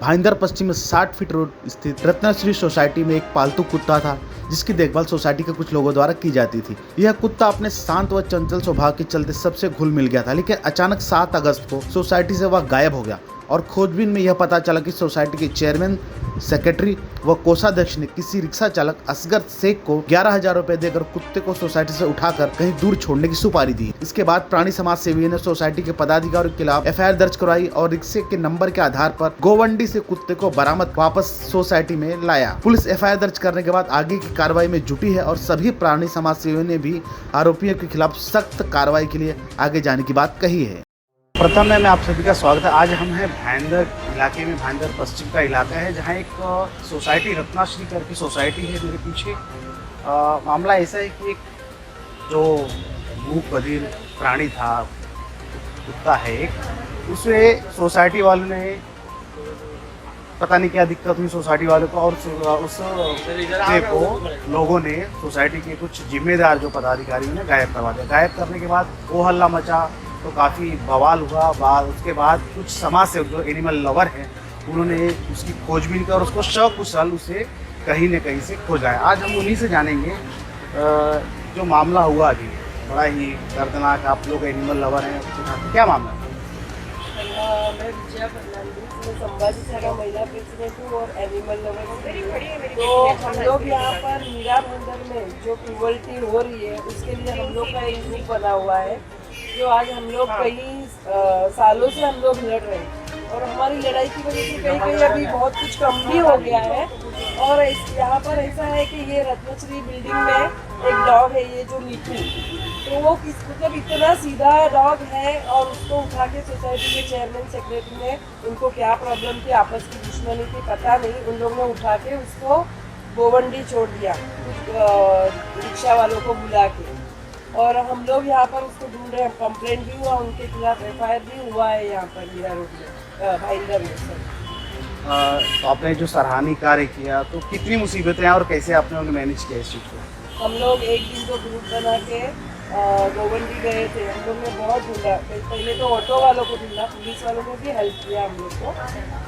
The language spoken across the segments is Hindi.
भाईंदर पश्चिम में 60 फीट रोड स्थित रत्नश्री सोसाइटी में एक पालतू कुत्ता था जिसकी देखभाल सोसाइटी के कुछ लोगों द्वारा की जाती थी। यह कुत्ता अपने शांत व चंचल स्वभाव के चलते सबसे घुल मिल गया था, लेकिन अचानक 7 अगस्त को सोसाइटी से वह गायब हो गया और खोजबीन में यह पता चला कि सोसाइटी के चेयरमैन, सेक्रेटरी व कोषाध्यक्ष ने किसी रिक्शा चालक असगर शेख को 11,000 रुपए देकर कुत्ते को सोसाइटी से उठाकर कहीं दूर छोड़ने की सुपारी दी। इसके बाद प्राणी समाज सेवियों ने सोसाइटी के पदाधिकारियों के खिलाफ एफआईआर दर्ज करवाई और रिक्शे के नंबर के आधार पर गोवंडी से कुत्ते को बरामद वापस सोसाइटी में लाया। पुलिस एफआईआर दर्ज करने के बाद आगे की कार्रवाई में जुटी है और सभी प्राणी समाज सेवियों ने भी आरोपियों के खिलाफ सख्त कार्रवाई के लिए आगे जाने की बात कही है। प्रथम में आप सभी का स्वागत है। आज हम हैं भाईंदर इलाके में। भाईंदर पश्चिम का इलाका है जहां एक सोसाइटी रत्नाश्री करके सोसाइटी है मेरे पीछे। मामला ऐसा है कि एक जो मूक बधिर प्राणी था, कुत्ता है एक, उसे सोसाइटी वालों ने पता नहीं क्या दिक्कत हुई सोसाइटी वालों को, और उस कुत्ते को लोगों ने सोसाइटी के कुछ जिम्मेदार जो पदाधिकारियों ने गायब करवा दिया। गायब करने के बाद वो हल्ला मचा तो काफ़ी बवाल हुआ। उसके बाद कुछ समाज से जो एनिमल लवर हैं उन्होंने उसकी खोजबीन की और उसको सकुशल उसे कहीं न कहीं से खोजा है। आज हम उन्हीं से जानेंगे जो मामला हुआ अभी, बड़ा ही दर्दनाक। आप लोग एनिमल लवर हैं, क्या मामला है? मैं विजया फर्नांडिस, मैं संभाजी सारा महिला प्रेसिडेंट हूँ और एनिमल लवर। तो हम लोग यहाँ पर मीरा मंदिर में जो क्रूअल्टी हो रही है उसके लिए हम लोग का एक ग्रुप बना हुआ है जो आज हम लोग कई सालों से हम लोग लड़ रहे हैं और हमारी लड़ाई की वजह से कहीं कहीं अभी बहुत कुछ कम भी हो गया है। और यहाँ पर ऐसा है कि ये रत्नश्री बिल्डिंग में एक डॉग है, ये जो नीतू, तो वो मतलब इतना सीधा डॉग है और उसको उठा के सोसाइटी के चेयरमैन, सेक्रेटरी ने, उनको क्या प्रॉब्लम थी, आपस की दुश्मनी थी पता नहीं, उन लोगों ने उठा के उसको गोवंडी छोड़ दिया रिक्शा वालों को बुला के। और हम लोग यहाँ पर उसको ढूंढ रहे हैं। कंप्लेंट भी हुआ, उनके खिलाफ एफआईआर भी हुआ है यहाँ पर मीरा रोड में, भाईंदर में। तो आपने जो सराहनीय कार्य किया, तो कितनी मुसीबतें हैं और कैसे आपने उन्हें मैनेज किया इस चीज़ को? हम लोग एक दिन को ग्रुप बना के गोवंडी गए थे। हम लोग ने बहुत ढूंढा, पहले तो ऑटो वालों को ढूंढा, पुलिस वालों ने भी हेल्प किया हम लोग को।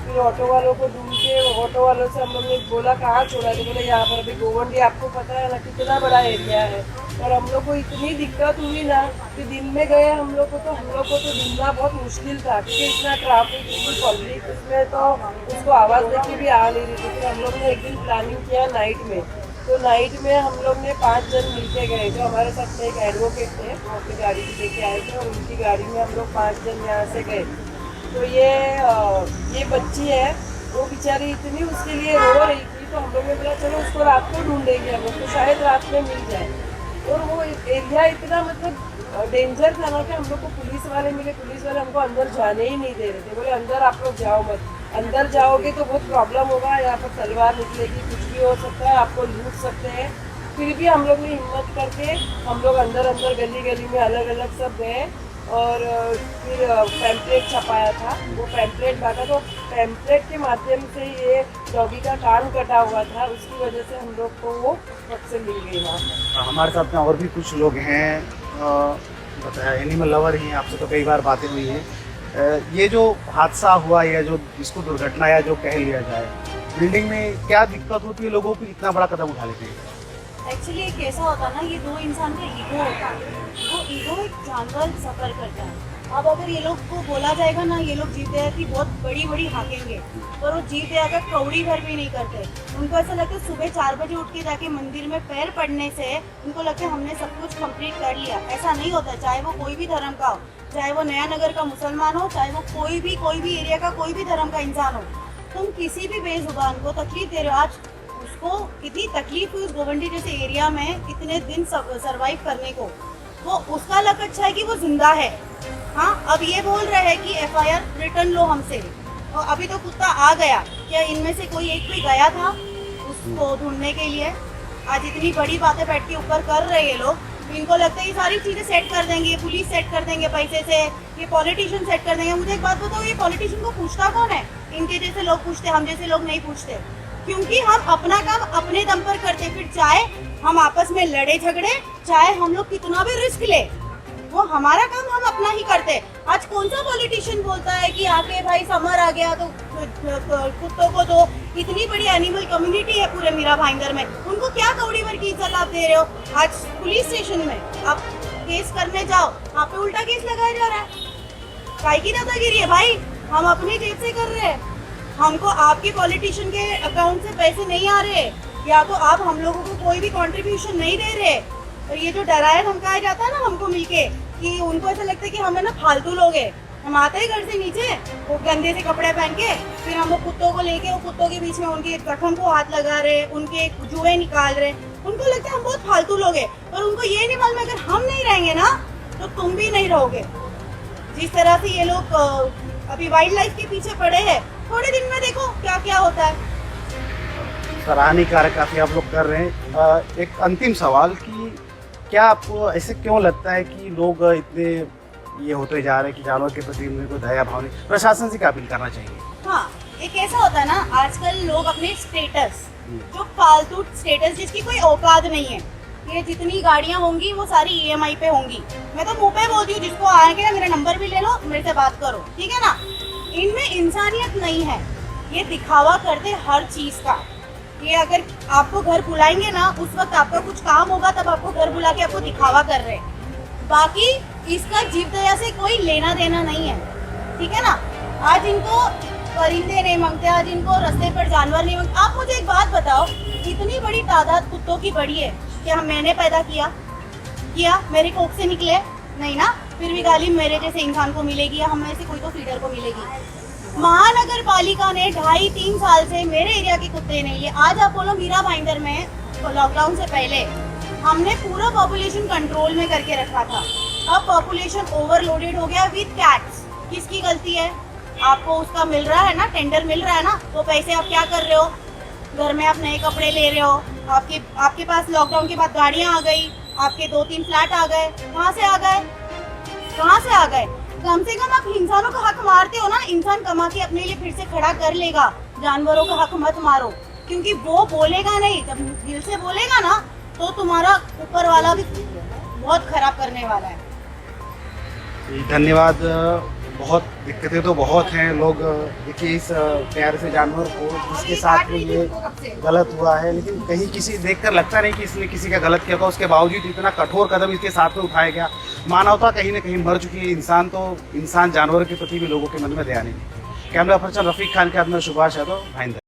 फिर ऑटो वालों को ढूंढ के ऑटो वालों से हम लोग ने बोला कहाँ छोड़ा, तो बोले यहाँ पर। अभी गोवंडी आपको पता है ना कितना बड़ा एरिया है, और हम लोग को इतनी दिक्कत हुई ना कि दिन में गए हम लोग को तो ढूंढना बहुत मुश्किल था, क्योंकि इतना ट्रैफिक, इतनी पब्लिक, उसमें तो उसको आवाज़ देके भी आ नहीं रही थी। फिर हम लोग ने एक दिन प्लानिंग किया नाइट में, तो नाइट में हम लोग ने 5 जन मिलके गए। जो हमारे साथ में एक एडवोकेट थे, वो अपनी गाड़ी भी लेके आए थे और उनकी गाड़ी में हम लोग 5 जन यहाँ से गए। तो ये बच्ची है, वो बेचारी इतनी उसके लिए रो रही थी, तो हम लोग ने बोला चलो उसको रात को ढूंढेंगे हम लोग, तो शायद रात में मिल जाए। और वो एरिया इतना मतलब डेंजर था ना कि हम लोग को पुलिस वाले मिले। पुलिस वाले हमको अंदर जाने ही नहीं दे रहे थे, बोले अंदर आप लोग जाओ मत, अंदर जाओगे तो बहुत प्रॉब्लम होगा, यहाँ पर तलवार निकलेगी, कुछ भी हो सकता है, आपको लूट सकते हैं। फिर भी हम लोग ने हिम्मत करके हम लोग अंदर गली गली में अलग अलग सब गए और फिर पैम्पलेट छपाया था। वो पैम्पलेट बांटा, तो पैम्पलेट के माध्यम से ये डॉगी का कान कटा हुआ था, उसकी वजह से हम लोग को वो वक्त से मिल गई वहाँ। हमारे साथ में और भी कुछ लोग हैं, बताया एनिमल लवर ही हैं, आपसे तो कई बार बातें हुई हैं। ये जो हादसा हुआ या जो इसको दुर्घटना या जो कह लिया जाए, बिल्डिंग में क्या दिक्कत होती है लोगों को इतना बड़ा कदम उठा लेते हैं? एक्चुअली एक कैसा होता है ना, ये दो इंसान का ईगो होता है, वो ईगो एक जानवर सफ़र करता है। अब अगर ये लोग को बोला जाएगा ना, ये लोग जीते हैं कि बहुत बड़ी बड़ी हाकेंगे, पर वो जीते अगर कौड़ी भर भी नहीं करते। उनको ऐसा लगता है सुबह 4 बजे उठ के जाके मंदिर में पैर पड़ने से उनको लगता है हमने सब कुछ कंप्लीट कर लिया। ऐसा नहीं होता, चाहे वो कोई भी धर्म का हो, चाहे वो नया नगर का मुसलमान हो, चाहे वो कोई भी एरिया का कोई भी धर्म का इंसान हो। तुम किसी भी बेजुबान को तकलीफ दे रहे हो। आज उसको कितनी तकलीफ हुई उस गोवंडी जैसे एरिया में इतने दिन सरवाइव करने को, वो उसका लक अच्छा है कि वो जिंदा है। हाँ, अब ये बोल रहे हैं कि एफआईआर रिटर्न लो हमसे, और अभी तो कुत्ता आ गया, क्या इनमें से कोई एक भी गया था उसको ढूंढने के लिए? आज इतनी बड़ी बातें बैठ के ऊपर कर रहे हैं लोग, इनको लगता है ये सारी चीज़ें सेट कर देंगे, पुलिस सेट कर देंगे पैसे से, ये पॉलिटिशियन सेट कर देंगे। मुझे एक बात बताओ, ये पॉलिटिशियन को पूछता कौन है? इनके जैसे लोग पूछते, हम जैसे लोग नहीं पूछते, क्योंकि हम अपना काम अपने दम पर करते। फिर चाहे हम आपस में लड़े झगड़े, चाहे हम लोग कितना भी रिस्क ले, वो हमारा काम हम अपना ही करते हैं। आज कौन सा पॉलिटिशियन बोलता है कि आके भाई समर आ गया तो कुत्तों को तो इतनी बड़ी एनिमल कम्युनिटी है पूरे मीरा भाईंदर में, उनको क्या कौड़ी भर की इज्जत आप दे रहे हो। आज पुलिस स्टेशन में आप केस करने जाओ, वहाँ पे उल्टा केस लगाया जा रहा है। काय की दादागिरी है भाई, हम अपनी जेब से कर रहे हैं, हमको आपके पॉलिटिशियन के अकाउंट से पैसे नहीं आ रहे, या तो आप हम लोगों को कोई भी कंट्रीब्यूशन नहीं दे रहे। और ये जो डराया धमकाया जाता है ना हमको मिलके, कि उनको ऐसा लगता है कि हमें ना फालतू लोग हैं। हम आते हैं घर से नीचे वो गंदे से कपड़े पहन के, फिर हम वो कुत्तों को लेके वो कुत्तों के बीच में उनके गठन को हाथ लगा रहे, उनके जुए निकाल रहे, उनको लगता है हम बहुत फालतू लोग हैं। और उनको ये नहीं मालूम अगर हम नहीं रहेंगे ना तो तुम भी नहीं रहोगे। जिस तरह से ये लोग अभी वाइल्ड लाइफ के पीछे पड़े हैं, थोड़े दिन में देखो क्या क्या होता है। सराहनीय कार्य काफ़ी आप लोग कर रहे हैं। एक अंतिम सवाल कि क्या आपको ऐसे क्यों लगता है कि लोग इतने ये होते जा रहे हैं कि जानवर के प्रति उनको दया भाव नहीं, प्रशासन से क्या अपील करना चाहिए? हाँ, एक ऐसा होता है ना, आजकल लोग अपने स्टेटस, जो फालतू स्टेटस जिसकी कोई औकात नहीं है, ये जितनी गाड़ियाँ होंगी वो सारी EMI पे होंगी। मैं तो मुंह पे बोलती हूँ, जिसको आएंगे ना मेरा नंबर भी ले लो, मेरे से बात करो, ठीक है ना। इनमें इंसानियत नहीं है, ये दिखावा करते हर चीज का। ये अगर आपको घर बुलाएंगे ना, उस वक्त आपका कुछ काम होगा तब आपको घर बुला के आपको दिखावा कर रहे हैं। बाकी इसका जीव दया से कोई लेना देना नहीं है, ठीक है ना। आज इनको परिंदे नहीं मांगते, आज इनको रास्ते पर जानवर नहीं मांगते। आप मुझे एक बात बताओ, इतनी बड़ी तादाद कुत्तों की बढ़ी है, क्या मैंने पैदा किया मेरे कोख से निकले? नहीं ना। फिर भी गाली मेरे जैसे इंसान को मिलेगी या हम में से कोई तो फीडर को मिलेगी। महानगर पालिका ने 2.5-3 साल से मेरे एरिया के कुत्ते नहीं लिए। आज आप बोलो मीरा भाईंदर में लॉकडाउन से पहले हमने पूरा पॉपुलेशन कंट्रोल में करके रखा था। अब पॉपुलेशन ओवरलोडेड हो गया विद कैट्स। किसकी गलती है? आपको उसका मिल रहा है ना, टेंडर मिल रहा है ना, तो पैसे आप क्या कर रहे हो? घर में आप नए कपड़े ले रहे हो। आपके पास लॉकडाउन के बाद गाड़ियाँ आ गई, आपके 2-3 फ्लैट आ गए। कहाँ से आ गए? कम से कम आप इंसानों का हक मारते हो ना, इंसान कमा के अपने लिए फिर से खड़ा कर लेगा। जानवरों का हक मत मारो, क्योंकि वो बोलेगा नहीं, जब दिल से बोलेगा ना तो तुम्हारा ऊपर वाला भी बहुत खराब करने वाला है। धन्यवाद। बहुत दिक्कतें तो बहुत हैं। लोग देखिए इस प्यारे से जानवर को जिसके साथ में ये गलत हुआ है, लेकिन कहीं किसी देखकर लगता नहीं कि इसने किसी का गलत किया था, उसके बावजूद इतना कठोर कदम इसके साथ में उठाया गया। मानवता कहीं ना कहीं मर चुकी है। इंसान जानवर के प्रति भी लोगों के मन में दया नहीं। कैमरा पर्सन रफीक खान के हाथ में सुभाष यादव, भाईंदर।